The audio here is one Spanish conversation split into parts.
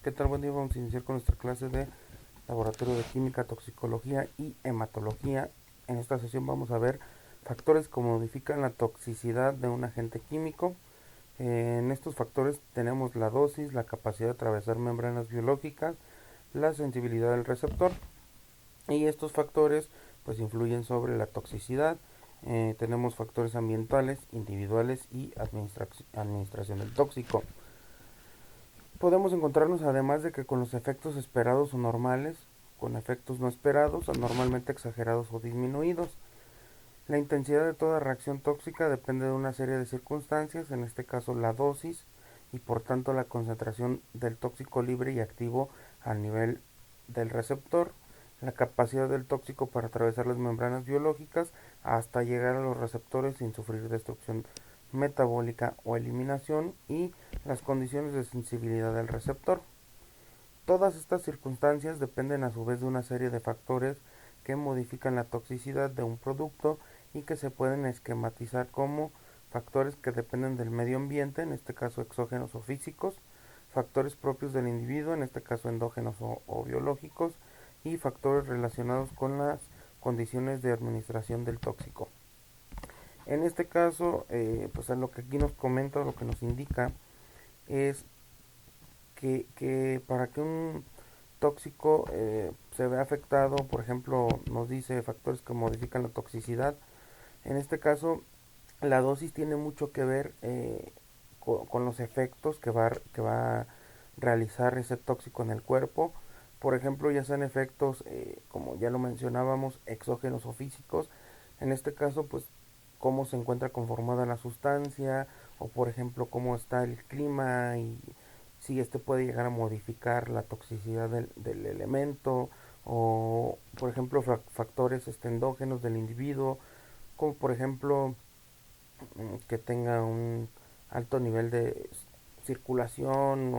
¿Qué tal? Buen día, vamos a iniciar con nuestra clase de Laboratorio de Química, Toxicología y Hematología. En esta sesión vamos a ver factores que modifican la toxicidad de un agente químico. En estos factores tenemos la dosis, la capacidad de atravesar membranas biológicas, la sensibilidad del receptor, y estos factores pues influyen sobre la toxicidad. Tenemos factores ambientales, individuales y administración del tóxico. Podemos encontrarnos además de que con los efectos esperados o normales, con efectos no esperados, anormalmente exagerados o disminuidos. La intensidad de toda reacción tóxica depende de una serie de circunstancias, en este caso la dosis y por tanto la concentración del tóxico libre y activo al nivel del receptor, la capacidad del tóxico para atravesar las membranas biológicas hasta llegar a los receptores sin sufrir destrucción metabólica o eliminación y las condiciones de sensibilidad del receptor. Todas estas circunstancias dependen a su vez de una serie de factores que modifican la toxicidad de un producto y que se pueden esquematizar como factores que dependen del medio ambiente, en este caso exógenos o físicos, factores propios del individuo, en este caso endógenos o biológicos, y factores relacionados con las condiciones de administración del tóxico. En este caso, pues a lo que aquí nos comenta, lo que nos indica es que para que un tóxico se vea afectado, por ejemplo, nos dice factores que modifican la toxicidad. En este caso, la dosis tiene mucho que ver con los efectos que va a realizar ese tóxico en el cuerpo. Por ejemplo, ya sean efectos, como ya lo mencionábamos, exógenos o físicos. En este caso, pues, cómo se encuentra conformada la sustancia, o por ejemplo, cómo está el clima y si este puede llegar a modificar la toxicidad del elemento, o por ejemplo, factores endógenos del individuo, como por ejemplo que tenga un alto nivel de circulación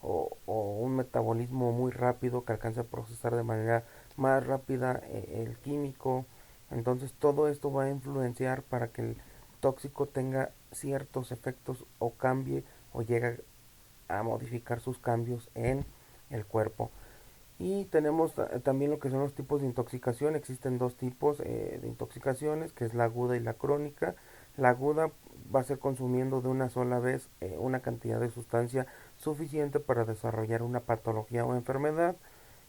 o un metabolismo muy rápido que alcance a procesar de manera más rápida el químico. Entonces todo esto va a influenciar para que el tóxico tenga ciertos efectos o cambie o llegue a modificar sus cambios en el cuerpo. Y tenemos también lo que son los tipos de intoxicación. Existen dos tipos de intoxicaciones, que es la aguda y la crónica. La aguda va a ser consumiendo de una sola vez una cantidad de sustancia suficiente para desarrollar una patología o enfermedad.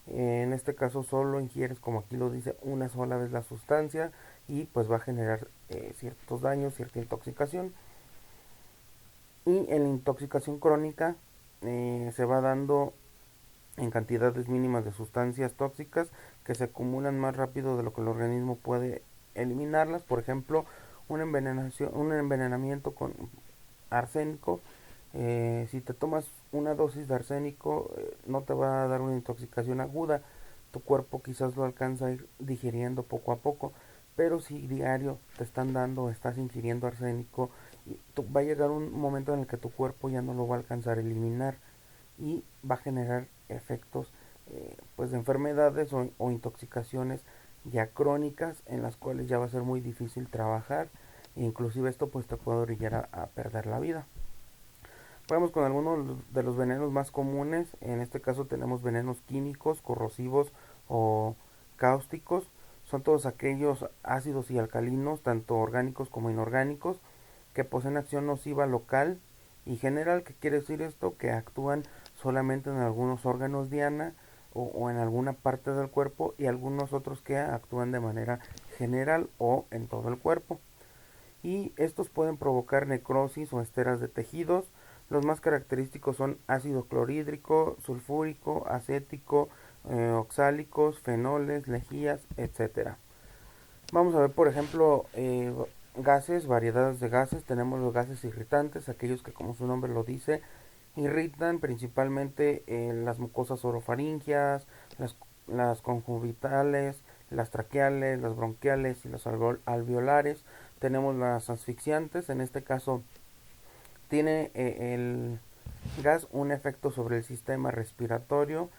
En este caso solo ingieres, como aquí lo dice, una sola vez la sustancia y pues va a generar ciertos daños, cierta intoxicación. Y en la intoxicación crónica se va dando en cantidades mínimas de sustancias tóxicas que se acumulan más rápido de lo que el organismo puede eliminarlas. Por ejemplo, un envenenamiento con arsénico. Si te tomas una dosis de arsénico, no te va a dar una intoxicación aguda. Tu cuerpo quizás lo alcanza a ir digiriendo poco a poco. Pero si diario te están dando, estás ingiriendo arsénico, va a llegar un momento en el que tu cuerpo ya no lo va a alcanzar a eliminar y va a generar efectos pues de enfermedades o intoxicaciones ya crónicas en las cuales ya va a ser muy difícil trabajar e inclusive esto pues te puede orillar a perder la vida. Vamos con algunos de los venenos más comunes. En este caso tenemos venenos químicos, corrosivos o cáusticos. Son todos aquellos ácidos y alcalinos, tanto orgánicos como inorgánicos, que poseen acción nociva local y general. ¿Qué quiere decir esto? Que actúan solamente en algunos órganos diana o en alguna parte del cuerpo, y algunos otros que actúan de manera general o en todo el cuerpo. Y estos pueden provocar necrosis o esteras de tejidos. Los más característicos son ácido clorhídrico, sulfúrico, acético, oxálicos, fenoles, lejías, etcétera. Vamos a ver, por ejemplo, gases, variedades de gases. Tenemos los gases irritantes, aquellos que, como su nombre lo dice, irritan principalmente las mucosas orofaringeas, las conjuntivales, las traqueales, las bronquiales y las alveolares. Tenemos las asfixiantes. En este caso tiene el gas un efecto sobre el sistema respiratorio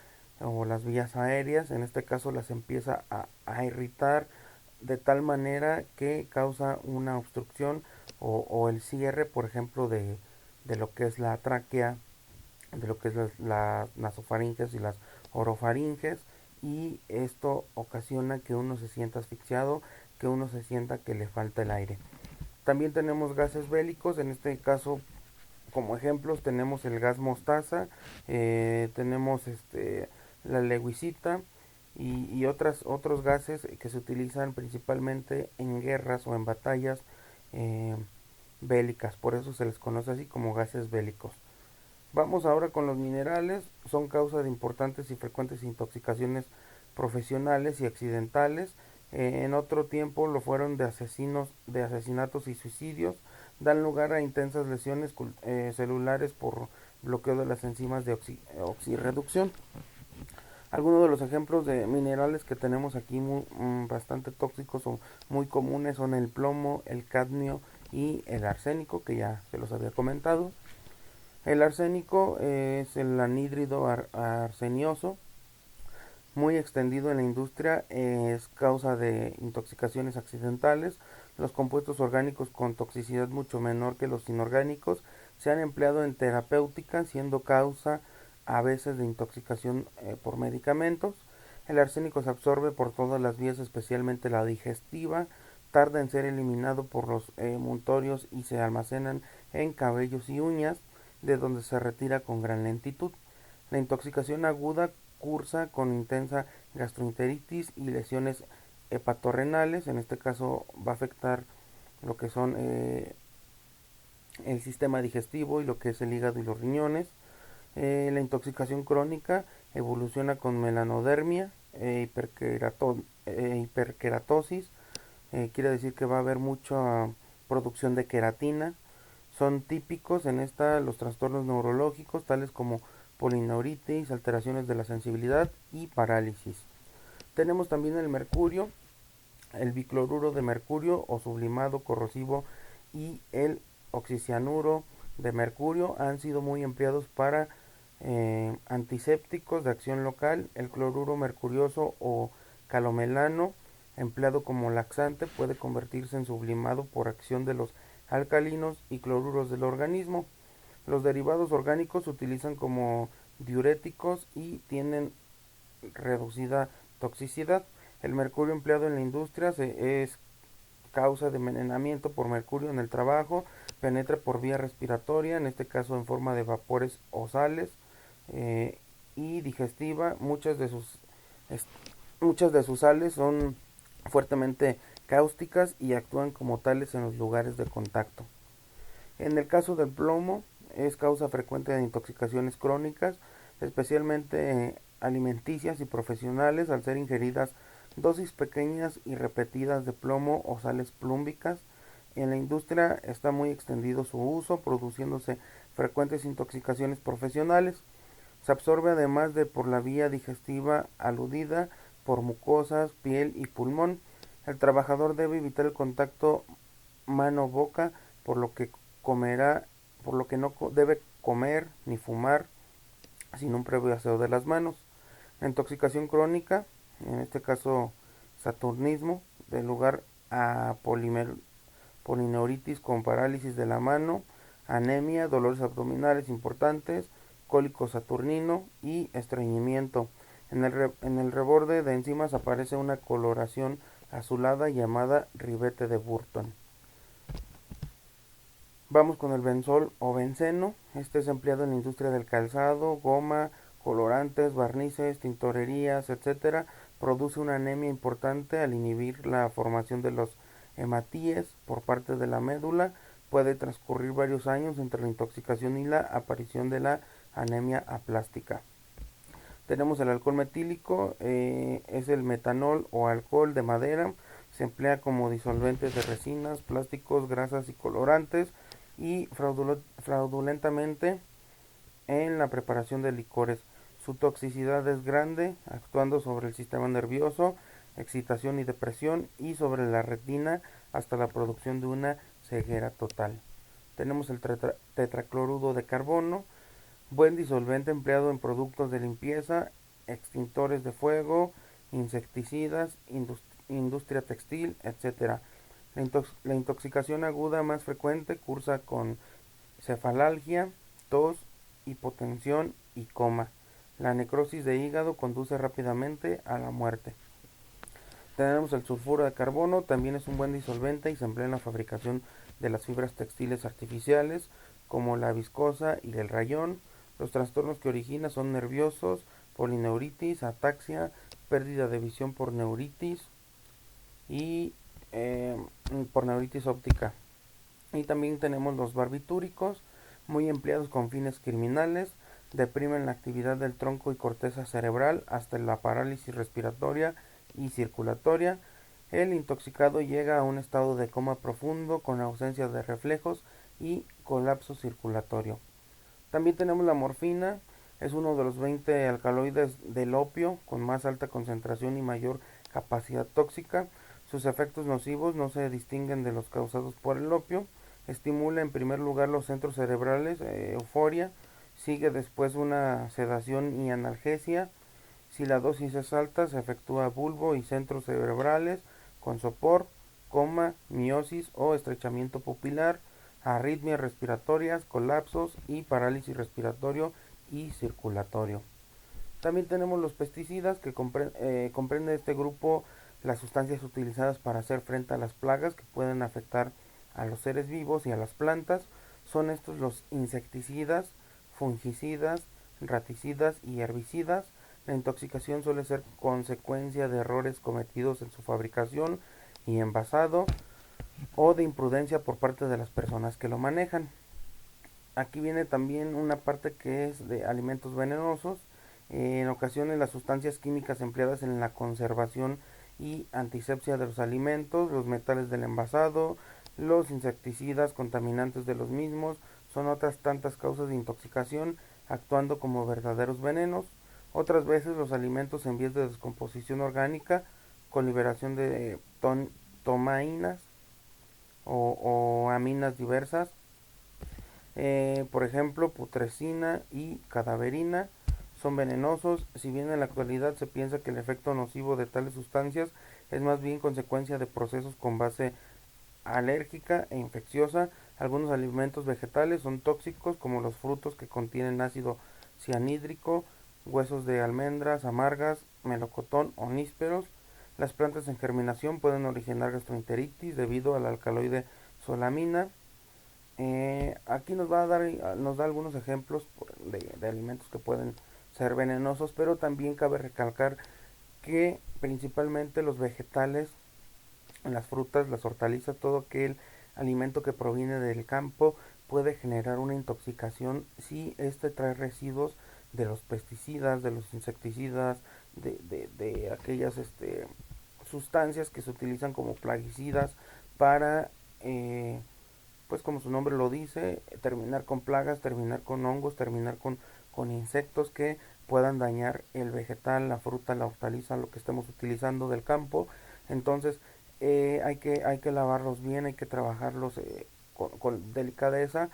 o las vías aéreas. En este caso las empieza a irritar de tal manera que causa una obstrucción o el cierre, por ejemplo, de lo que es la tráquea de lo que es las nasofaringes y las orofaringes, y esto ocasiona que uno se sienta asfixiado, que uno se sienta que le falta el aire. También tenemos gases bélicos, en este caso como ejemplos tenemos el gas mostaza, tenemos la lewisita y otros gases que se utilizan principalmente en guerras o en batallas eh, bélicas, por eso se les conoce así como gases bélicos. Vamos ahora con los minerales, son causa de importantes y frecuentes intoxicaciones profesionales y accidentales. En otro tiempo lo fueron de asesinatos y suicidios. Dan lugar a intensas lesiones celulares por bloqueo de las enzimas de oxirreducción. Algunos de los ejemplos de minerales que tenemos aquí bastante tóxicos o muy comunes son el plomo, el cadmio y el arsénico, que ya se los había comentado. El arsénico es el anhídrido arsenioso, muy extendido en la industria, es causa de intoxicaciones accidentales. Los compuestos orgánicos con toxicidad mucho menor que los inorgánicos se han empleado en terapéutica, siendo causa a veces de intoxicación por medicamentos. El arsénico se absorbe por todas las vías, especialmente la digestiva, tarda en ser eliminado por los muntorios y se almacenan en cabellos y uñas, de donde se retira con gran lentitud. La intoxicación aguda cursa con intensa gastroenteritis y lesiones hepatorrenales. En este caso va a afectar lo que son el sistema digestivo y lo que es el hígado y los riñones. La intoxicación crónica evoluciona con melanodermia, hiperkeratosis, quiere decir que va a haber mucha producción de queratina. Son típicos en esta los trastornos neurológicos tales como polineuritis, alteraciones de la sensibilidad y parálisis. Tenemos también el mercurio, el bicloruro de mercurio o sublimado corrosivo y el oxicianuro de mercurio han sido muy empleados para antisépticos de acción local. El cloruro mercurioso o calomelano, empleado como laxante, puede convertirse en sublimado por acción de los alcalinos y cloruros del organismo. Los derivados orgánicos se utilizan como diuréticos y tienen reducida toxicidad. El mercurio empleado en la industria es causa de envenenamiento por mercurio en el trabajo, penetra por vía respiratoria, en este caso en forma de vapores o sales, eh, y digestiva. Muchas de sus sales son fuertemente cáusticas y actúan como tales en los lugares de contacto. En el caso del plomo, es causa frecuente de intoxicaciones crónicas, especialmente alimenticias y profesionales, al ser ingeridas dosis pequeñas y repetidas de plomo o sales plúmbicas. En la industria está muy extendido su uso, produciéndose frecuentes intoxicaciones profesionales. Se absorbe además de por la vía digestiva aludida, por mucosas, piel y pulmón. El trabajador debe evitar el contacto mano-boca, por lo que comerá, por lo que no debe comer ni fumar sin un previo aseo de las manos. La intoxicación crónica, en este caso saturnismo, de lugar a polineuritis con parálisis de la mano, anemia, dolores abdominales importantes, cólico saturnino y estreñimiento. En el reborde de enzimas aparece una coloración azulada llamada ribete de Burton. Vamos con el benzol o benceno. Este es empleado en la industria del calzado, goma, colorantes, barnices, tintorerías, etcétera. Produce una anemia importante al inhibir la formación de los hematíes por parte de la médula. Puede transcurrir varios años entre la intoxicación y la aparición de la anemia aplástica. Tenemos el alcohol metílico, es el metanol o alcohol de madera. Se emplea como disolvente de resinas, plásticos, grasas y colorantes, y fraudulentamente en la preparación de licores. Su toxicidad es grande, actuando sobre el sistema nervioso, excitación y depresión, y sobre la retina hasta la producción de una ceguera total. Tenemos el tetracloruro de carbono, buen disolvente empleado en productos de limpieza, extintores de fuego, insecticidas, industria textil, etcétera. La intoxicación aguda más frecuente cursa con cefalalgia, tos hipotensión y coma. La necrosis de hígado conduce rápidamente a la muerte. Tenemos el sulfuro de carbono, también es un buen disolvente y se emplea en la fabricación de las fibras textiles artificiales, como la viscosa y el rayón. Los trastornos que origina son nerviosos, polineuritis, ataxia, pérdida de visión por neuritis y por neuritis óptica. Y también tenemos los barbitúricos, muy empleados con fines criminales, deprimen la actividad del tronco y corteza cerebral hasta la parálisis respiratoria y circulatoria. El intoxicado llega a un estado de coma profundo con ausencia de reflejos y colapso circulatorio. También tenemos la morfina, es uno de los 20 alcaloides del opio con más alta concentración y mayor capacidad tóxica. Sus efectos nocivos no se distinguen de los causados por el opio. Estimula en primer lugar los centros cerebrales, euforia, sigue después una sedación y analgesia. Si la dosis es alta, se efectúa bulbo y centros cerebrales con sopor, coma, miosis o estrechamiento pupilar, arritmias respiratorias, colapsos y parálisis respiratorio y circulatorio. También tenemos los pesticidas que comprende este grupo las sustancias utilizadas para hacer frente a las plagas que pueden afectar a los seres vivos y a las plantas. Son estos los insecticidas, fungicidas, raticidas y herbicidas. La intoxicación suele ser consecuencia de errores cometidos en su fabricación y envasado o de imprudencia por parte de las personas que lo manejan. Aquí viene también una parte que es de alimentos venenosos. En ocasiones las sustancias químicas empleadas en la conservación y antisepsia de los alimentos, los metales del envasado, los insecticidas contaminantes de los mismos, son otras tantas causas de intoxicación actuando como verdaderos venenos. Otras veces los alimentos en vías de descomposición orgánica con liberación de tomainas o aminas diversas, por ejemplo putrescina y cadaverina, son venenosos. Si bien en la actualidad se piensa que el efecto nocivo de tales sustancias es más bien consecuencia de procesos con base alérgica e infecciosa, algunos alimentos vegetales son tóxicos, como los frutos que contienen ácido cianhídrico, huesos de almendras amargas, melocotón o nísperos. Las plantas en germinación pueden originar gastroenteritis debido al alcaloide solamina. Aquí nos da algunos ejemplos de alimentos que pueden ser venenosos, pero también cabe recalcar que principalmente los vegetales, las frutas, las hortalizas, todo aquel alimento que proviene del campo puede generar una intoxicación si este trae residuos de los pesticidas, de los insecticidas, de aquellas sustancias que se utilizan como plaguicidas para, pues como su nombre lo dice, terminar con plagas, terminar con hongos, terminar con insectos que puedan dañar el vegetal, la fruta, la hortaliza, lo que estemos utilizando del campo. Entonces hay que lavarlos bien, hay que trabajarlos con delicadeza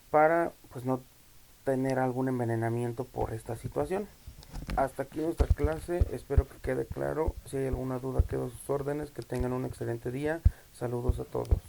para pues no tener algún envenenamiento por esta situación. Hasta aquí nuestra clase, espero que quede claro. Si hay alguna duda quedo a sus órdenes, que tengan un excelente día. Saludos a todos.